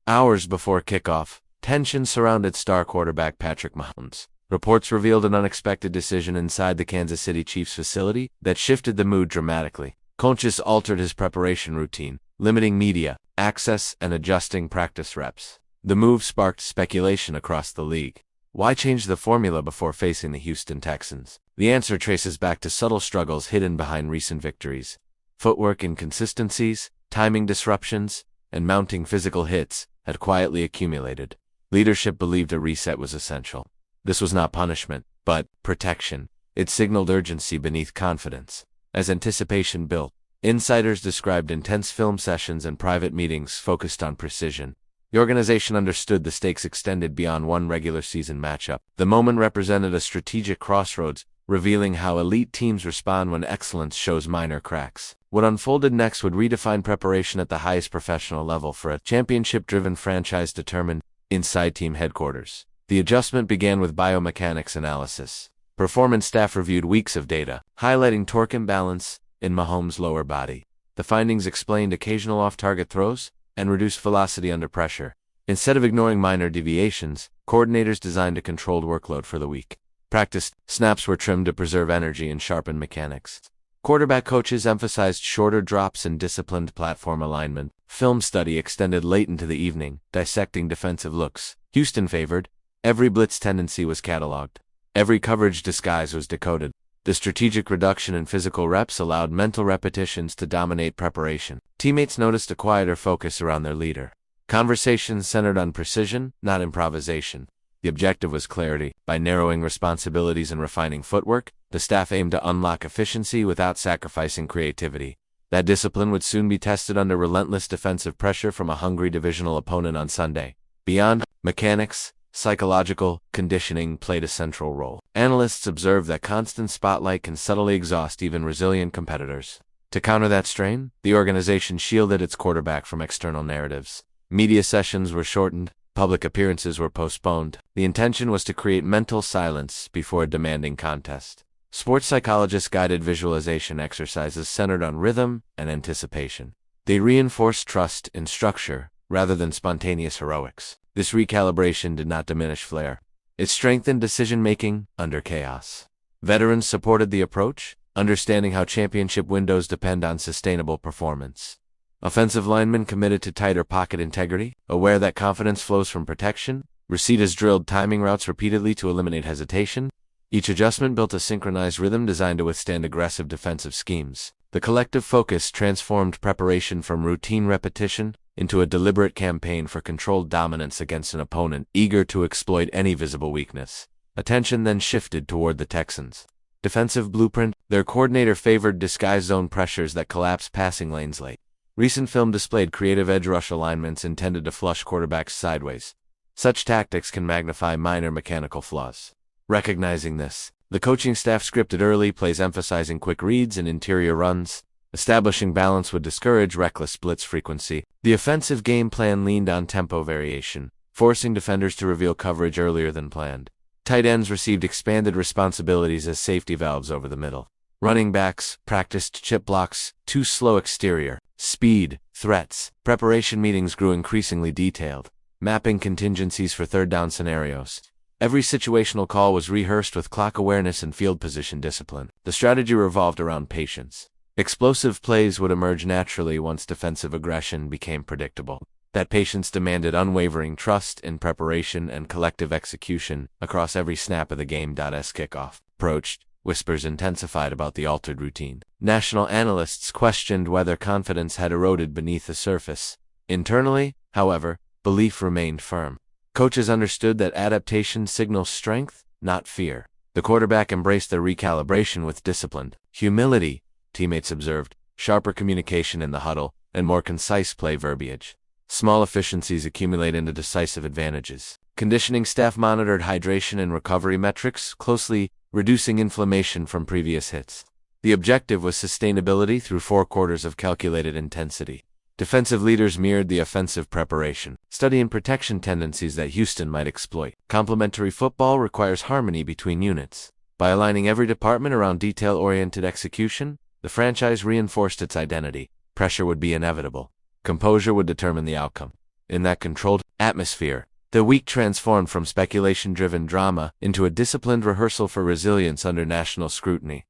Hours before kickoff, tension surrounded star quarterback Patrick Mahomes. Reports revealed an unexpected decision inside the Kansas City Chiefs facility that shifted the mood dramatically. Coaches altered his preparation routine, limiting media access and adjusting practice reps. The move sparked speculation across the league. Why change the formula before facing the Houston Texans? The answer traces back to subtle struggles hidden behind recent victories. Footwork inconsistencies, timing disruptions, and mounting physical hits had quietly accumulated. Leadership believed a reset was essential. This was not punishment, but protection. It signaled urgency beneath confidence. As anticipation built, insiders described intense film sessions and private meetings focused on precision. The organization understood the stakes extended beyond one regular season matchup. The moment represented a strategic crossroads, revealing how elite teams respond when excellence shows minor cracks. What unfolded next would redefine preparation at the highest professional level for a championship-driven franchise determined inside team headquarters. The adjustment began with biomechanics analysis. Performance staff reviewed weeks of data, highlighting torque imbalance in Mahomes' lower body. The findings explained occasional off-target throws and reduced velocity under pressure. Instead of ignoring minor deviations, coordinators designed a controlled workload for the week. Practice snaps were trimmed to preserve energy and sharpen mechanics. Quarterback coaches emphasized shorter drops and disciplined platform alignment. Film study extended late into the evening, dissecting defensive looks. Houston favored. Every blitz tendency was cataloged. Every coverage disguise was decoded. The strategic reduction in physical reps allowed mental repetitions to dominate preparation. Teammates noticed a quieter focus around their leader. Conversations centered on precision, not improvisation. The objective was clarity. By narrowing responsibilities and refining footwork, the staff aimed to unlock efficiency without sacrificing creativity. That discipline would soon be tested under relentless defensive pressure from a hungry divisional opponent on Sunday. Beyond mechanics, psychological conditioning played a central role. Analysts observed that constant spotlight can subtly exhaust even resilient competitors. To counter that strain, the organization shielded its quarterback from external narratives. Media sessions were shortened, public appearances were postponed. The intention was to create mental silence before a demanding contest. Sports psychologists guided visualization exercises centered on rhythm and anticipation. They reinforced trust in structure rather than spontaneous heroics. This recalibration did not diminish flair. It strengthened decision-making under chaos. Veterans supported the approach, understanding how championship windows depend on sustainable performance. Offensive linemen committed to tighter pocket integrity, aware that confidence flows from protection. Receivers drilled timing routes repeatedly to eliminate hesitation. Each adjustment built a synchronized rhythm designed to withstand aggressive defensive schemes. The collective focus transformed preparation from routine repetition into a deliberate campaign for controlled dominance against an opponent eager to exploit any visible weakness. Attention then shifted toward the Texans. Defensive blueprint, their coordinator favored disguised zone pressures that collapsed passing lanes late. Recent film displayed creative edge rush alignments intended to flush quarterbacks sideways. Such tactics can magnify minor mechanical flaws. Recognizing this, the coaching staff scripted early plays emphasizing quick reads and interior runs. Establishing balance would discourage reckless blitz frequency. The offensive game plan leaned on tempo variation, forcing defenders to reveal coverage earlier than planned. Tight ends received expanded responsibilities as safety valves over the middle. Running backs practiced chip blocks, too slow exterior, speed, threats. Preparation meetings grew increasingly detailed, mapping contingencies for third down scenarios. Every situational call was rehearsed with clock awareness and field position discipline. The strategy revolved around patience. Explosive plays would emerge naturally once defensive aggression became predictable. That patience demanded unwavering trust in preparation and collective execution across every snap of the game. As kickoff approached, whispers intensified about the altered routine. National analysts questioned whether confidence had eroded beneath the surface. Internally, however, belief remained firm. Coaches understood that adaptation signals strength, not fear. The quarterback embraced the recalibration with disciplined humility. Teammates observed sharper communication in the huddle and more concise play verbiage. Small efficiencies accumulate into decisive advantages. Conditioning staff monitored hydration and recovery metrics closely, reducing inflammation from previous hits. The objective was sustainability through 4 quarters of calculated intensity. Defensive leaders mirrored the offensive preparation, studying protection tendencies that Houston might exploit. Complementary football requires harmony between units. By aligning every department around detail-oriented execution, the franchise reinforced its identity. Pressure would be inevitable. Composure would determine the outcome. In that controlled atmosphere, the week transformed from speculation-driven drama into a disciplined rehearsal for resilience under national scrutiny.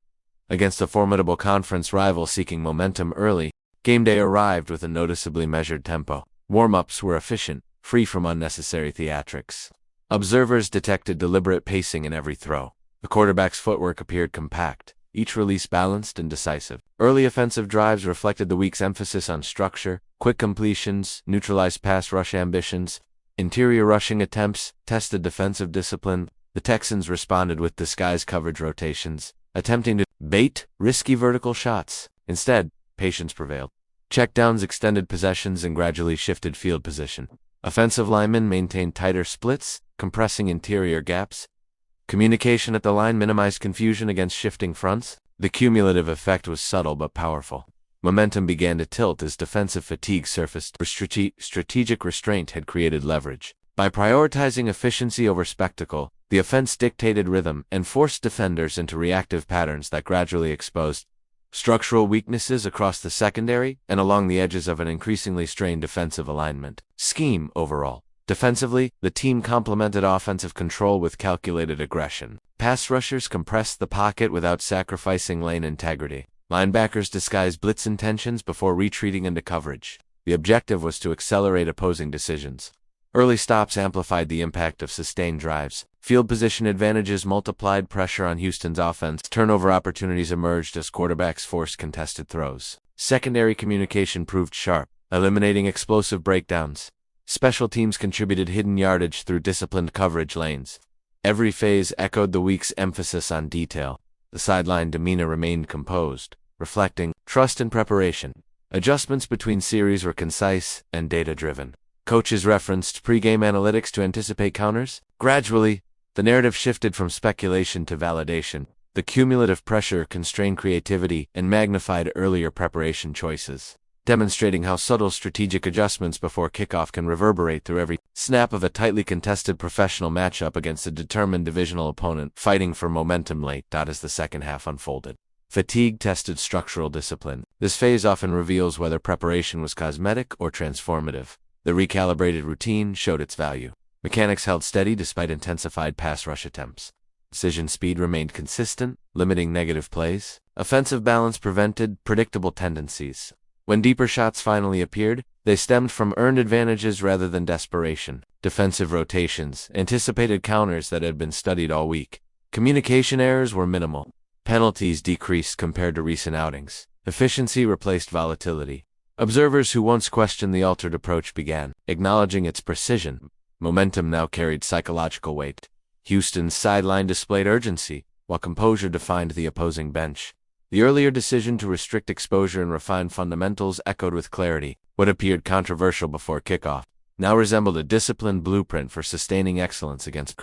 Against a formidable conference rival seeking momentum early, game day arrived with a noticeably measured tempo. Warm-ups were efficient, free from unnecessary theatrics. Observers detected deliberate pacing in every throw. The quarterback's footwork appeared compact, each release balanced and decisive. Early offensive drives reflected the week's emphasis on structure, quick completions, neutralized pass rush ambitions. Interior rushing attempts tested defensive discipline. The Texans responded with disguised coverage rotations, attempting to bait risky vertical shots. Instead, patience prevailed. Checkdowns extended possessions and gradually shifted field position. Offensive linemen maintained tighter splits, compressing interior gaps. Communication at the line minimized confusion against shifting fronts. The cumulative effect was subtle but powerful. Momentum began to tilt as defensive fatigue surfaced. Strategic restraint had created leverage. By prioritizing efficiency over spectacle, the offense dictated rhythm and forced defenders into reactive patterns that gradually exposed structural weaknesses across the secondary and along the edges of an increasingly strained defensive alignment. Scheme overall. Defensively, the team complemented offensive control with calculated aggression. Pass rushers compressed the pocket without sacrificing lane integrity. Linebackers disguised blitz intentions before retreating into coverage. The objective was to accelerate opposing decisions. Early stops amplified the impact of sustained drives. Field position advantages multiplied pressure on Houston's offense. Turnover opportunities emerged as quarterbacks forced contested throws. Secondary communication proved sharp, eliminating explosive breakdowns. Special teams contributed hidden yardage through disciplined coverage lanes. Every phase echoed the week's emphasis on detail. The sideline demeanor remained composed, reflecting trust and preparation. Adjustments between series were concise and data-driven. Coaches referenced pre-game analytics to anticipate counters. Gradually, the narrative shifted from speculation to validation. The cumulative pressure constrained creativity and magnified earlier preparation choices, demonstrating how subtle strategic adjustments before kickoff can reverberate through every snap of a tightly contested professional matchup against a determined divisional opponent fighting for momentum late. As the second half unfolded, fatigue tested structural discipline. This phase often reveals whether preparation was cosmetic or transformative. The recalibrated routine showed its value. Mechanics held steady despite intensified pass rush attempts. Decision speed remained consistent, limiting negative plays. Offensive balance prevented predictable tendencies. When deeper shots finally appeared, they stemmed from earned advantages rather than desperation. Defensive rotations anticipated counters that had been studied all week. Communication errors were minimal. Penalties decreased compared to recent outings. Efficiency replaced volatility. Observers who once questioned the altered approach began acknowledging its precision. Momentum now carried psychological weight. Houston's sideline displayed urgency, while composure defined the opposing bench. The earlier decision to restrict exposure and refine fundamentals echoed with clarity. What appeared controversial before kickoff now resembled a disciplined blueprint for sustaining excellence against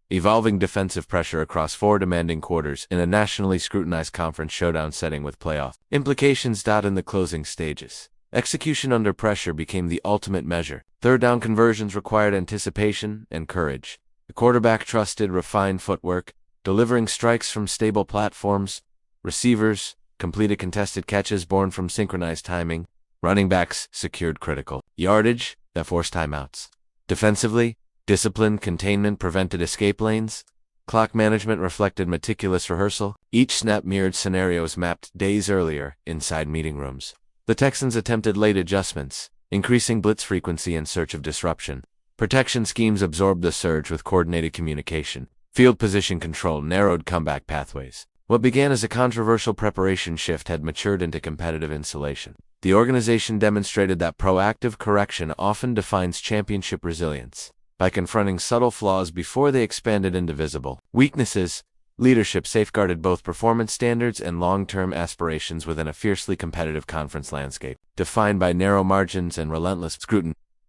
evolving defensive pressure across 4 demanding quarters in a nationally scrutinized conference showdown setting with playoff implications. In the closing stages, execution under pressure became the ultimate measure. Third down conversions required anticipation and courage. The quarterback trusted refined footwork, delivering strikes from stable platforms. Receivers completed contested catches born from synchronized timing. Running backs secured critical yardage that forced timeouts. Defensively, disciplined containment prevented escape lanes. Clock management reflected meticulous rehearsal. Each snap mirrored scenarios mapped days earlier inside meeting rooms. The Texans attempted late adjustments, increasing blitz frequency in search of disruption. Protection schemes absorbed the surge with coordinated communication. Field position control narrowed comeback pathways. What began as a controversial preparation shift had matured into competitive insulation. The organization demonstrated that proactive correction often defines championship resilience. By confronting subtle flaws before they expanded into visible weaknesses, leadership safeguarded both performance standards and long-term aspirations within a fiercely competitive conference landscape, defined by narrow margins and relentless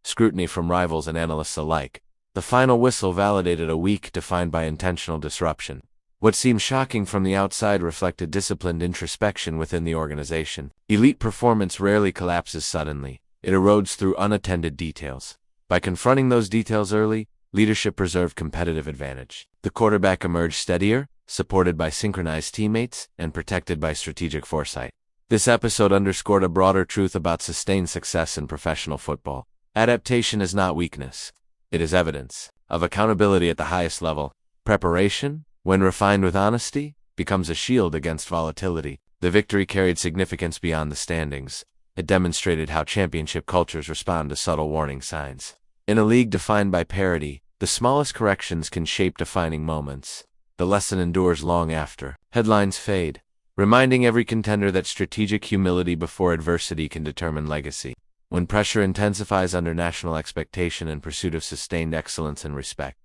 scrutiny from rivals and analysts alike. The final whistle validated a week defined by intentional disruption. What seemed shocking from the outside reflected disciplined introspection within the organization. Elite performance rarely collapses suddenly. It erodes through unattended details. By confronting those details early, leadership preserved competitive advantage. The quarterback emerged steadier, supported by synchronized teammates, and protected by strategic foresight. This episode underscored a broader truth about sustained success in professional football. Adaptation is not weakness. It is evidence of accountability at the highest level. Preparation, when refined with honesty, becomes a shield against volatility. The victory carried significance beyond the standings. It demonstrated how championship cultures respond to subtle warning signs. In a league defined by parity, the smallest corrections can shape defining moments. The lesson endures long after headlines fade, reminding every contender that strategic humility before adversity can determine legacy. When pressure intensifies under national expectation in pursuit of sustained excellence and respect,